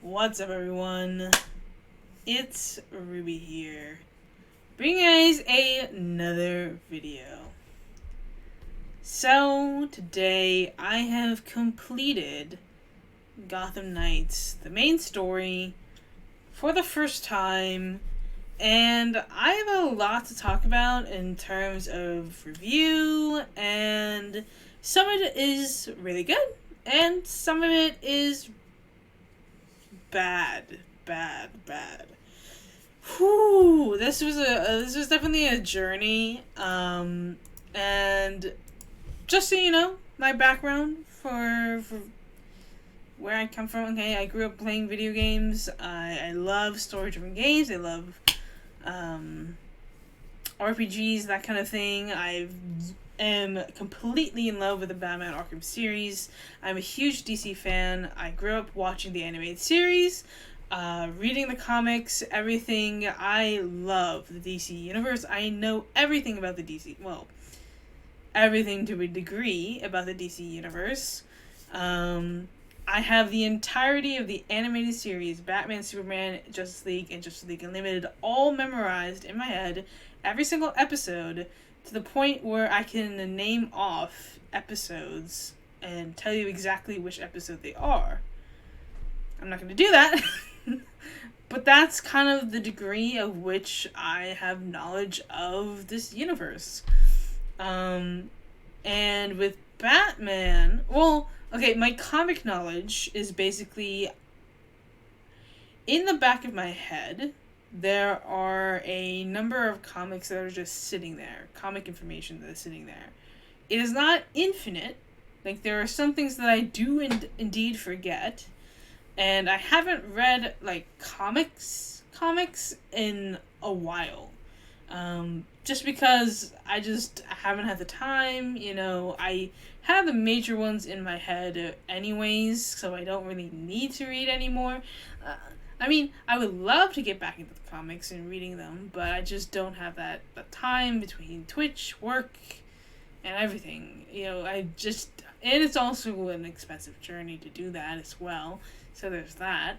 What's up, everyone? It's Ruby here, bringing you guys another video. So, today I have completed Gotham Knights, the main story, for the first time, and I have a lot to talk about in terms of review, and some of it is really good, and some of it is bad. Whew, this was definitely a journey. And just so you know, my background for where I come from. Okay, I grew up playing video games. I love story-driven games. I love RPGs, that kind of thing. I am completely in love with the Batman Arkham series. I'm a huge DC fan. I grew up watching the animated series, reading the comics, everything. I love the DC universe. I know everything about the DC. Well, everything to a degree about the DC universe. I have the entirety of the animated series, Batman, Superman, Justice League, and Justice League Unlimited, all memorized in my head, every single episode, to the point where I can name off episodes and tell you exactly which episode they are. I'm not going to do that, but that's kind of the degree of which I have knowledge of this universe. And with Batman, well, okay, my comic knowledge is basically in the back of my head. There are a number of comics that are just sitting there, comic information that is sitting there. It is not infinite. Like, there are some things that I do indeed forget, and I haven't read, like, comics in a while. Just because I just haven't had the time, I have the major ones in my head anyways, so I don't really need to read anymore. I would love to get back into the comics and reading them, but I just don't have that time between Twitch, work, and everything. And it's also an expensive journey to do that as well, so there's that.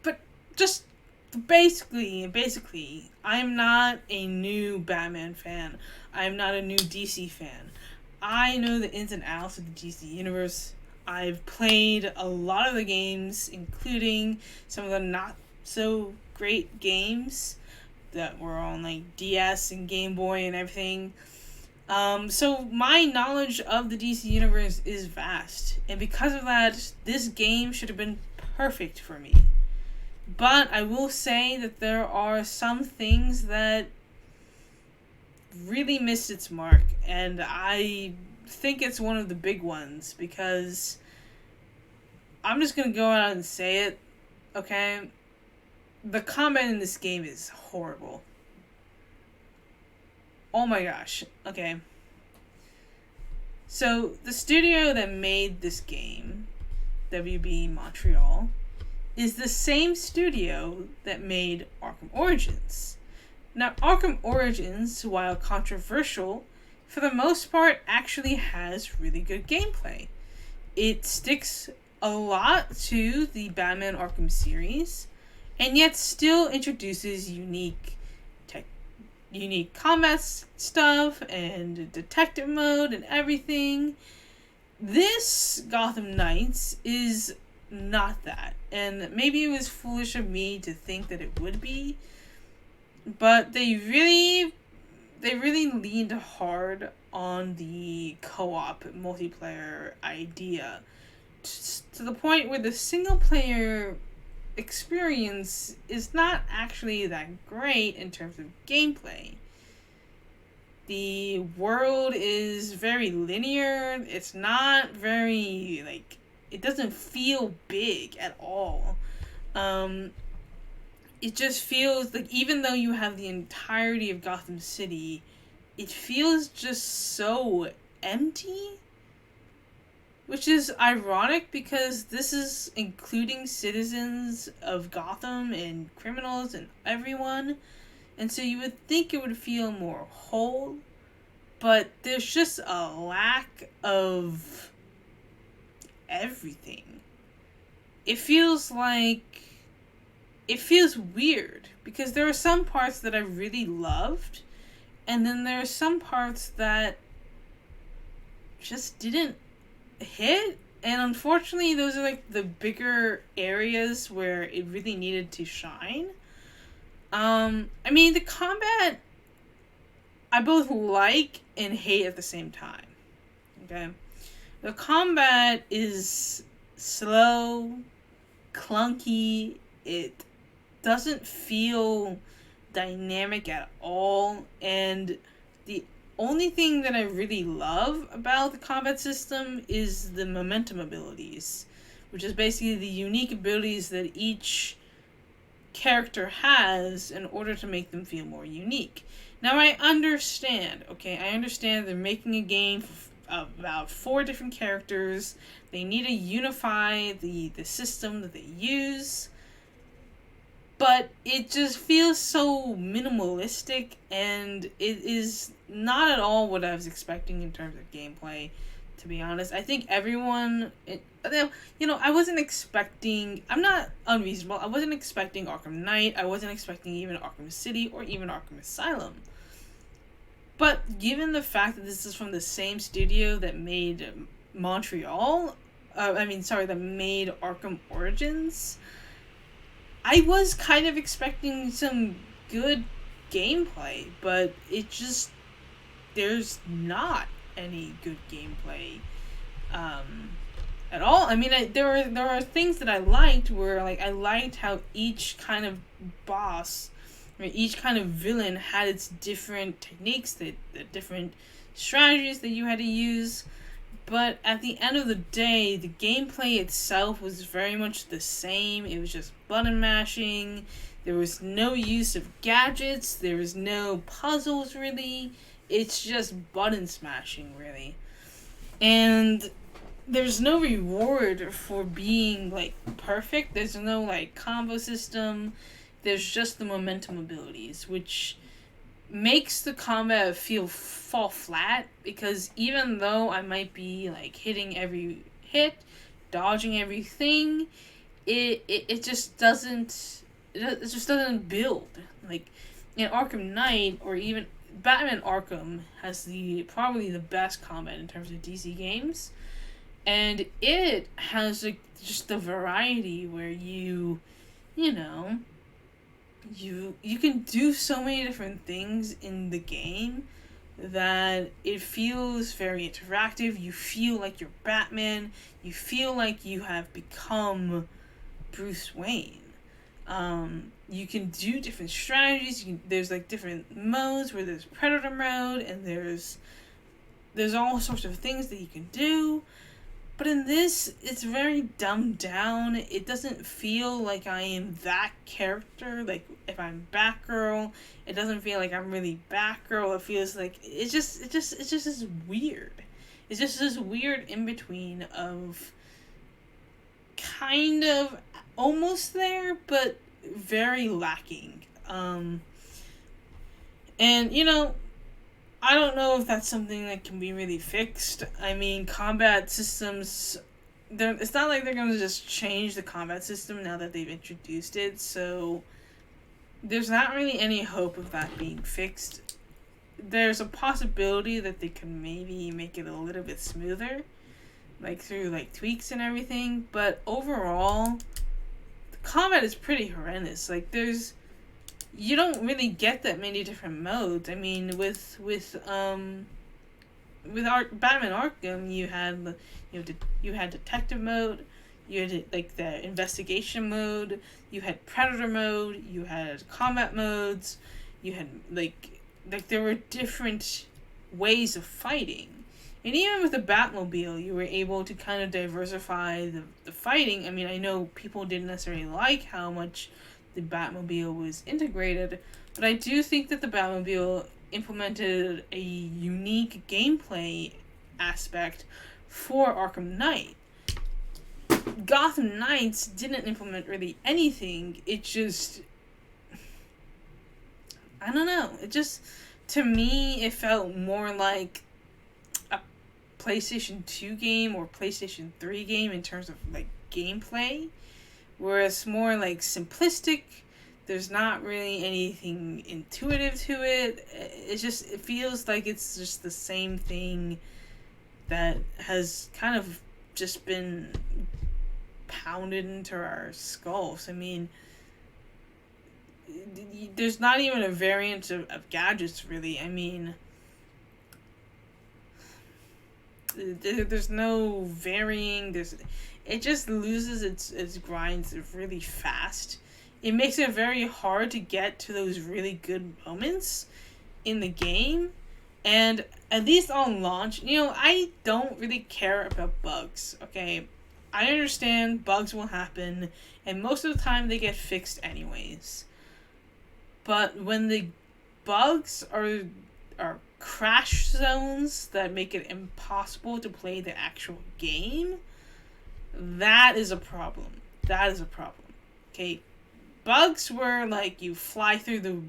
But just basically, I'm not a new Batman fan. I'm not a new DC fan. I know the ins and outs of the DC universe. I've played a lot of the games, including some of the not so great games that were on like DS and Game Boy and everything. So my knowledge of the DC universe is vast, and because of that, this game should have been perfect for me. But I will say that there are some things that really missed its mark, and I think it's one of the big ones, because I'm just gonna go out and say it, okay? The combat in this game is horrible. Oh my gosh, okay. So, the studio that made this game, WB Montreal, is the same studio that made Arkham Origins. Now, Arkham Origins, while controversial, for the most part actually has really good gameplay. It sticks a lot to the Batman Arkham series, and yet still introduces unique combat stuff and detective mode and everything. This Gotham Knights is not that, and maybe it was foolish of me to think that it would be, but they really leaned hard on the co-op multiplayer idea, to the point where the single player experience is not actually that great in terms of gameplay. The world is very linear. It's not very, it doesn't feel big at all. It just feels like, even though you have the entirety of Gotham City, it feels just so empty. Which is ironic, because this is including citizens of Gotham and criminals and everyone. And so you would think it would feel more whole. But there's just a lack of everything. it feels weird because there are some parts that I really loved, and then there are some parts that just didn't hit. And unfortunately, those are like the bigger areas where it really needed to shine. I mean, the combat I both like and hate at the same time. Okay? The combat is slow, clunky, it doesn't feel dynamic at all, and the only thing that I really love about the combat system is the momentum abilities, which is basically the unique abilities that each character has in order to make them feel more unique. Now I understand, okay, I understand they're making a game about 4 different characters. They need to unify the system that they use. But it just feels so minimalistic, and it is not at all what I was expecting in terms of gameplay, to be honest. I think everyone, I wasn't expecting, I'm not unreasonable, I wasn't expecting Arkham Knight, I wasn't expecting even Arkham City, or even Arkham Asylum. But given the fact that this is from the same studio that made that made Arkham Origins, I was kind of expecting some good gameplay, but there's not any good gameplay at all. I mean, there are things that I liked where, like, I liked how each kind of boss, or each kind of villain had its different techniques, the different strategies that you had to use. But at the end of the day, the gameplay itself was very much the same. It was just button mashing. There was no use of gadgets. There was no puzzles, really. It's just button smashing, really. And there's no reward for being, like, perfect. There's no, like, combo system. There's just the momentum abilities, which makes the combat fall flat, because even though I might be, like, hitting every hit, dodging everything, it just doesn't build. Like, in Arkham Knight, or even Batman Arkham, has probably the best combat in terms of DC games, and it has, like, just the variety where you can do so many different things in the game that it feels very interactive. You feel like you're Batman. You feel like you have become Bruce Wayne. You can do different strategies. There's, like, different modes where there's Predator mode, and there's all sorts of things that you can do. But in this, it's very dumbed down. It doesn't feel like I am that character. Like, if I'm Batgirl, it doesn't feel like I'm really Batgirl. It feels like it's just this weird. It's just this weird in between of kind of almost there, but very lacking. And I don't know if that's something that can be really fixed. I mean, combat systems, it's not like they're going to just change the combat system now that they've introduced it, so there's not really any hope of that being fixed. There's a possibility that they can maybe make it a little bit smoother, like through, like, tweaks and everything, but overall, the combat is pretty horrendous. Like, you don't really get that many different modes. I mean, with Batman Arkham, you had detective mode, you had, like, the investigation mode, you had Predator mode, you had combat modes, you had like there were different ways of fighting. And even with the Batmobile, you were able to kind of diversify the fighting. I mean, I know people didn't necessarily like how much the Batmobile was integrated, but I do think that the Batmobile implemented a unique gameplay aspect for Arkham Knight. Gotham Knights didn't implement really anything. It just, I don't know. It just, to me, it felt more like a PlayStation 2 game or PlayStation 3 game in terms of, like, gameplay. where it's more like simplistic. There's not really anything intuitive to it. It feels like it's just the same thing that has kind of just been pounded into our skulls. I mean, there's not even a variant of gadgets, really. I mean, there's no varying. It just loses its grinds really fast. It makes it very hard to get to those really good moments in the game. And at least on launch, I don't really care about bugs, okay? I understand bugs will happen, and most of the time they get fixed anyways. But when the bugs are crash zones that make it impossible to play the actual game, that is a problem. That is a problem. Okay? Bugs where, like, you fly through the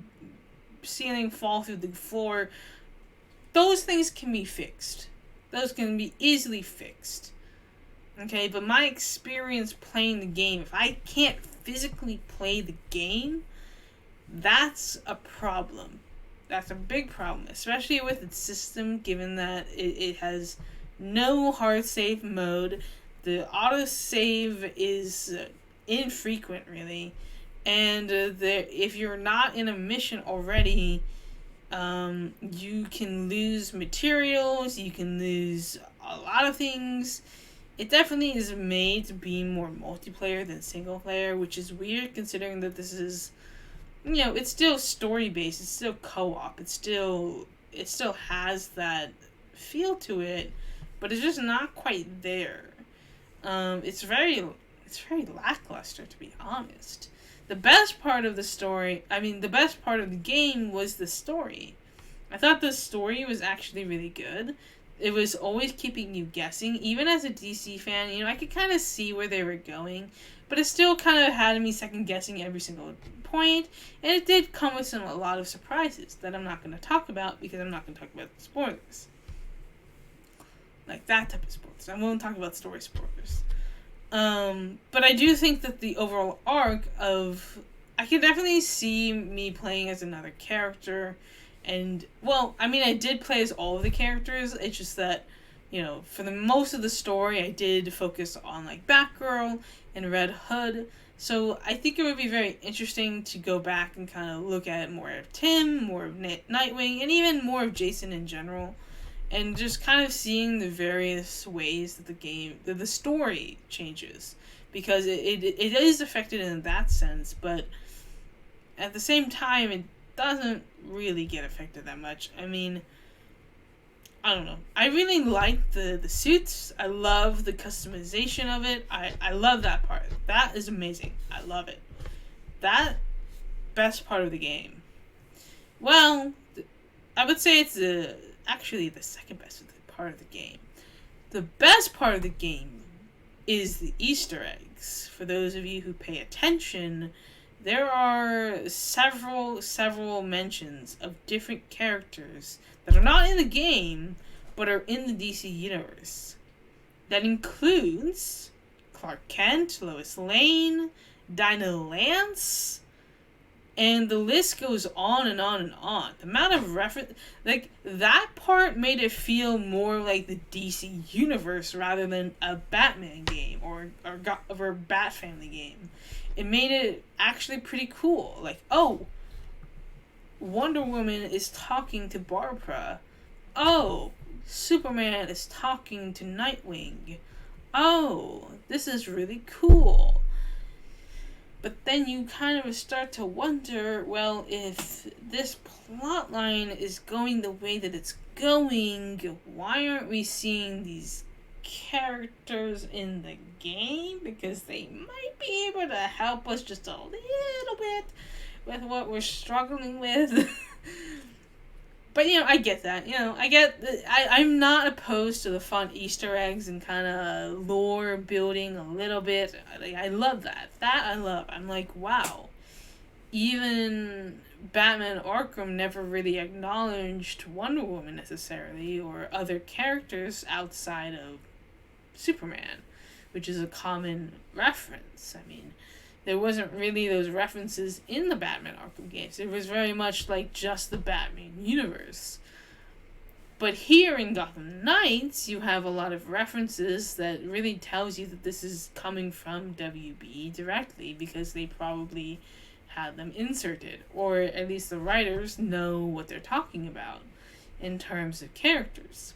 ceiling, fall through the floor, those things can be fixed. Those can be easily fixed. Okay, but my experience playing the game, if I can't physically play the game, that's a problem. That's a big problem, especially with its system, given that it has no hard save mode. The autosave is infrequent, really. And if you're not in a mission already, you can lose materials, you can lose a lot of things. It definitely is made to be more multiplayer than single player, which is weird considering that this is, it's still story based, it's still co-op, it still has that feel to it, but it's just not quite there. It's very lackluster, to be honest. The best part of the game was the story. I thought the story was actually really good. It was always keeping you guessing. Even as a DC fan, I could kind of see where they were going, but it still kind of had me second guessing every single point, and it did come with a lot of surprises that I'm not going to talk about because I'm not going to talk about spoilers. Like that type of spoilers. I won't talk about story spoilers. But I do think that the overall arc I can definitely see me playing as another character, and, I did play as all of the characters, it's just that, for the most of the story, I did focus on, like, Batgirl and Red Hood, so I think it would be very interesting to go back and kind of look at more of Tim, more of Nightwing, and even more of Jason in general. And just kind of seeing the various ways that the story changes. Because it is affected in that sense, but at the same time, it doesn't really get affected that much. I mean, I don't know. I really like the suits. I love the customization of it. I love that part. That is amazing. I love it. That, best part of the game. Well, I would say it's actually the second best part of the game. The best part of the game is the Easter eggs. For those of you who pay attention, there are several mentions of different characters that are not in the game, but are in the DC universe. That includes Clark Kent, Lois Lane, Dinah Lance, and the list goes on and on and on. The amount of reference, like, that part made it feel more like the DC universe rather than a Batman game or a Bat Family game. It made it actually pretty cool. Like, oh, Wonder Woman is talking to Barbara. Oh, Superman is talking to Nightwing. Oh, this is really cool. But then you kind of start to wonder, well, if this plotline is going the way that it's going, why aren't we seeing these characters in the game? Because they might be able to help us just a little bit with what we're struggling with. But, I get that. I'm not opposed to the fun Easter eggs and kind of lore building a little bit. I love that. That I love. I'm like, wow. Even Batman Arkham never really acknowledged Wonder Woman necessarily, or other characters outside of Superman, which is a common reference. I mean, there wasn't really those references in the Batman Arkham games. It was very much like just the Batman universe. But here in Gotham Knights, you have a lot of references that really tells you that this is coming from WB directly, because they probably had them inserted, or at least the writers know what they're talking about in terms of characters.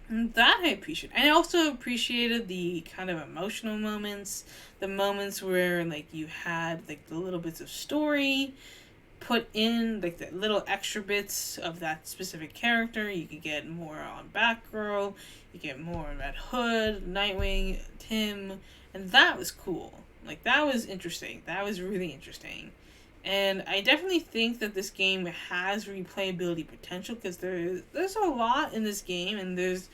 And that I appreciate. I also appreciated the kind of emotional moments, the moments where like you had like the little bits of story put in, like the little extra bits of that specific character. You could get more on Batgirl, you get more on Red Hood, Nightwing, Tim, and that was cool. Like, that was interesting. That was really interesting. And I definitely think that this game has replayability potential, because there's a lot in this game, and there's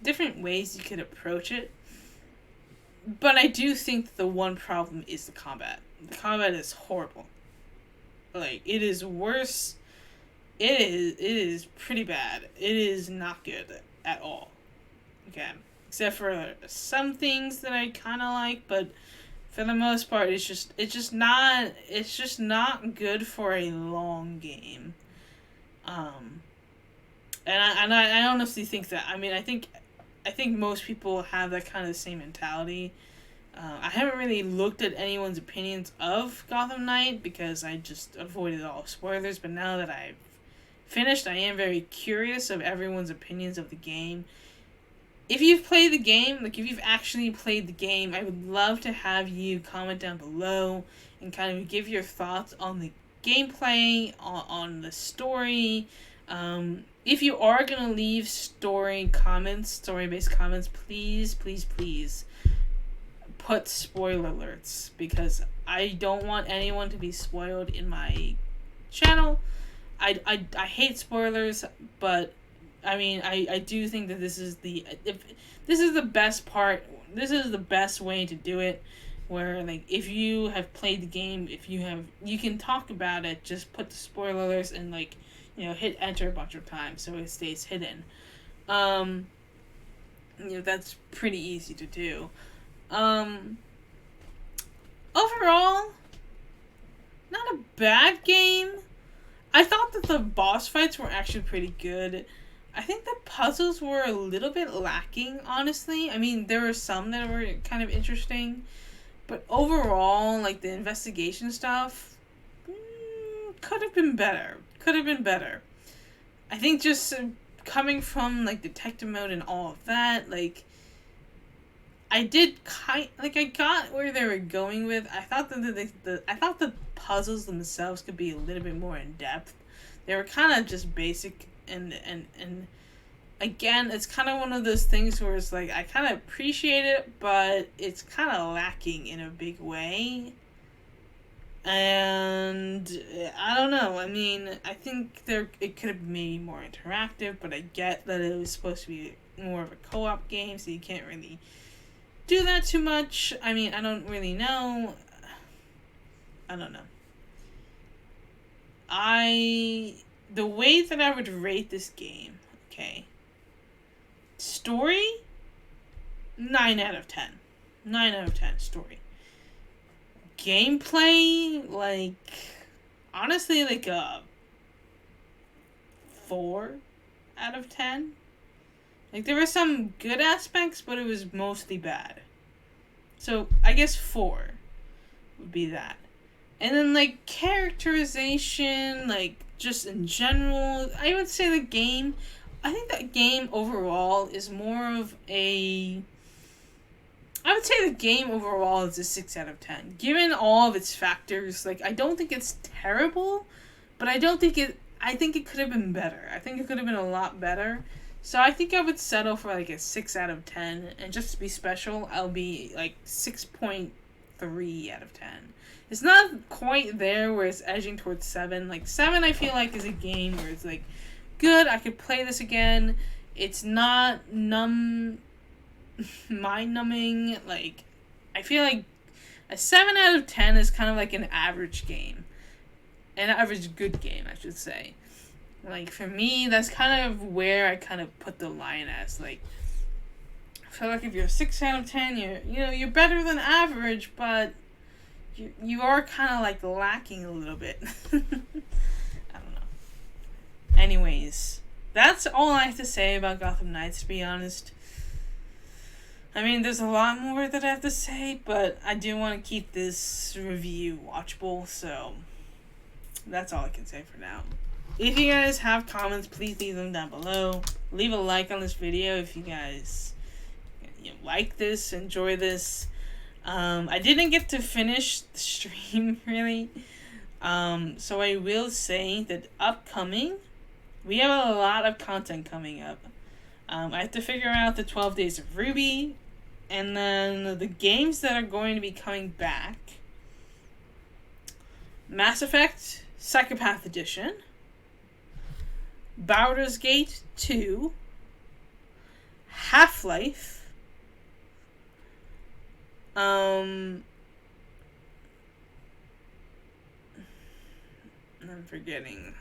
different ways you could approach it. But I do think that the one problem is the combat. The combat is horrible. Like, it is worse. It is pretty bad. It is not good at all. Okay. Except for some things that I kind of like, but for the most part, it's just not good for a long game. And I don't know if you think that. I mean, I think most people have that kind of same mentality. I haven't really looked at anyone's opinions of Gotham Knight, because I just avoided all spoilers, but now that I've finished, I am very curious of everyone's opinions of the game. If you've played the game, like if you've actually played the game, I would love to have you comment down below and kind of give your thoughts on the gameplay, on the story. If you are going to leave story-based comments, please put spoiler alerts, because I don't want anyone to be spoiled in my channel. I hate spoilers, but I mean, I do think that this is the best part. This is the best way to do it, where like if you have played the game, you can talk about it, just put the spoiler alerts and like, you know, hit enter a bunch of times so it stays hidden. You know, that's pretty easy to do. Overall, not a bad game. I thought that the boss fights were actually pretty good. I think the puzzles were a little bit lacking, honestly. I mean, there were some that were kind of interesting, but overall, like, the investigation stuff could have been better. I think just coming from, like, detective mode and all of that, like, I got where they were going with. I thought that I thought the puzzles themselves could be a little bit more in depth. They were kind of just basic, and again, it's kind of one of those things where it's like I kind of appreciate it, but it's kind of lacking in a big way. And I don't know. I mean, I think it could have been maybe more interactive, but I get that it was supposed to be more of a co-op game, so you can't really do that too much. I mean, I don't really know. I don't know. The way that I would rate this game, okay. Story, 9 out of 10. 9 out of 10 story. Gameplay, like, honestly, like a 4 out of 10. Like, there were some good aspects, but it was mostly bad. So, I guess 4 would be that. And then, like, characterization, like, just in general, I would say the game, I think that game overall is more of a, I would say the game overall is a 6 out of 10. Given all of its factors, like, I don't think it's terrible, but I think it could have been better. I think it could have been a lot better. So I think I would settle for like a 6 out of 10, and just to be special, I'll be like 6.3 out of 10. It's not quite there where it's edging towards 7. Like 7 I feel like is a game where it's like, good, I could play this again. It's not mind-numbing. Like, I feel like a 7 out of 10 is kind of like an average game. An average good game, I should say. Like, for me, that's kind of where I kind of put the line as, like, I feel like if you're a 6 out of 10, you're better than average, but you are kind of like lacking a little bit. I don't know. Anyways, that's all I have to say about Gotham Knights, to be honest. I mean, there's a lot more that I have to say, but I do want to keep this review watchable, so that's all I can say for now. If you guys have comments, please leave them down below. Leave a like on this video if you guys like this, enjoy this. I didn't get to finish the stream, really. So I will say that upcoming, we have a lot of content coming up. I have to figure out the 12 Days of Ruby, and then the games that are going to be coming back. Mass Effect Psychopath Edition, Baldur's Gate 2, Half-Life, I'm forgetting.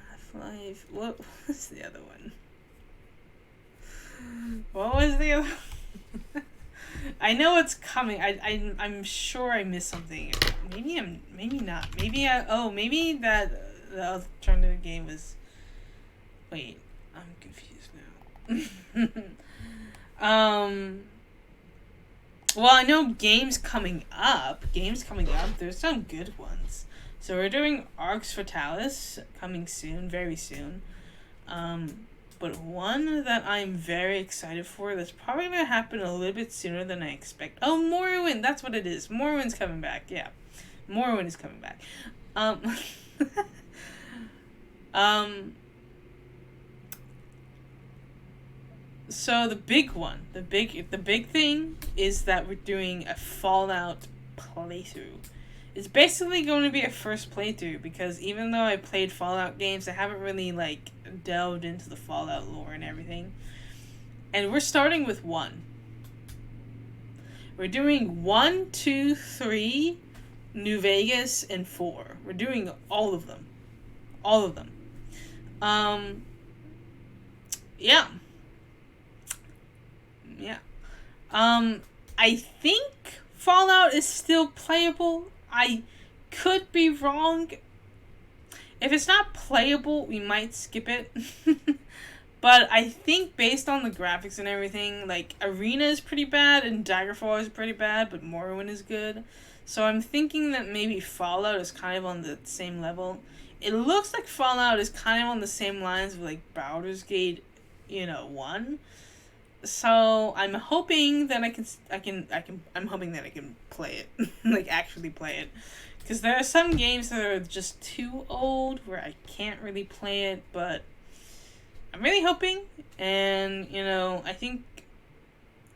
Half-Life. What was the other one? What was the other? I know it's coming. I'm sure I missed something. Maybe not. Maybe that the alternative game was. Wait, I'm confused now. Well, I know games coming up. There's some good ones. So we're doing Arx Fatalis coming soon, very soon. But one that I'm very excited for, that's probably going to happen a little bit sooner than I expect. Oh, Morrowind, that's what it is. Morrowind's coming back, yeah. Morrowind is coming back. So the big one, the big thing is that we're doing a Fallout playthrough. It's basically going to be a first playthrough, because even though I played Fallout games, I haven't really, like, delved into the Fallout lore and everything. And we're starting with 1. We're doing 1, 2, 3, New Vegas, and 4. We're doing all of them. All of them. Yeah. Yeah. I think Fallout is still playable. I could be wrong. If it's not playable, we might skip it. But I think based on the graphics and everything, like, Arena is pretty bad and Daggerfall is pretty bad, but Morrowind is good. So I'm thinking that maybe Fallout is kind of on the same level. It looks like Fallout is kind of on the same lines with, like, Baldur's Gate, 1. So I'm hoping that I'm hoping that I can play it, like actually play it, because there are some games that are just too old where I can't really play it, but I'm really hoping, and I think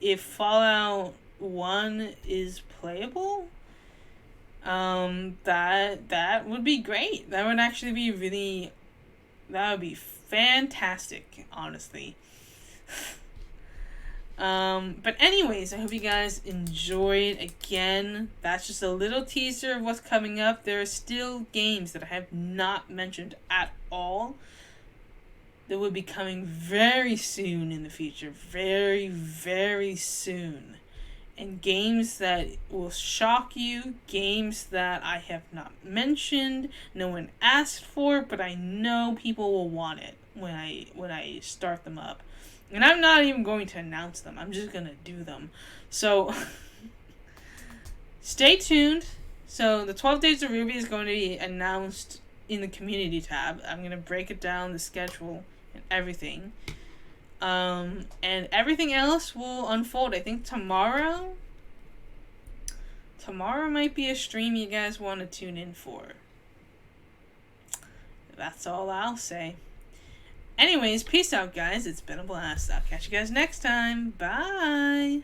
if Fallout 1 is playable, that would be great. That would actually be that would be fantastic, honestly. But anyways, I hope you guys enjoyed. Again, that's just a little teaser of what's coming up. There are still games that I have not mentioned at all that will be coming very soon in the future. Very, very soon. And games that will shock you. Games that I have not mentioned. No one asked for, but I know people will want it when I start them up. And I'm not even going to announce them. I'm just going to do them. So, stay tuned. So, the 12 Days of Ruby is going to be announced in the community tab. I'm going to break it down, the schedule, and everything. And everything else will unfold. I think tomorrow might be a stream you guys want to tune in for. That's all I'll say. Anyways, peace out, guys. It's been a blast. I'll catch you guys next time. Bye!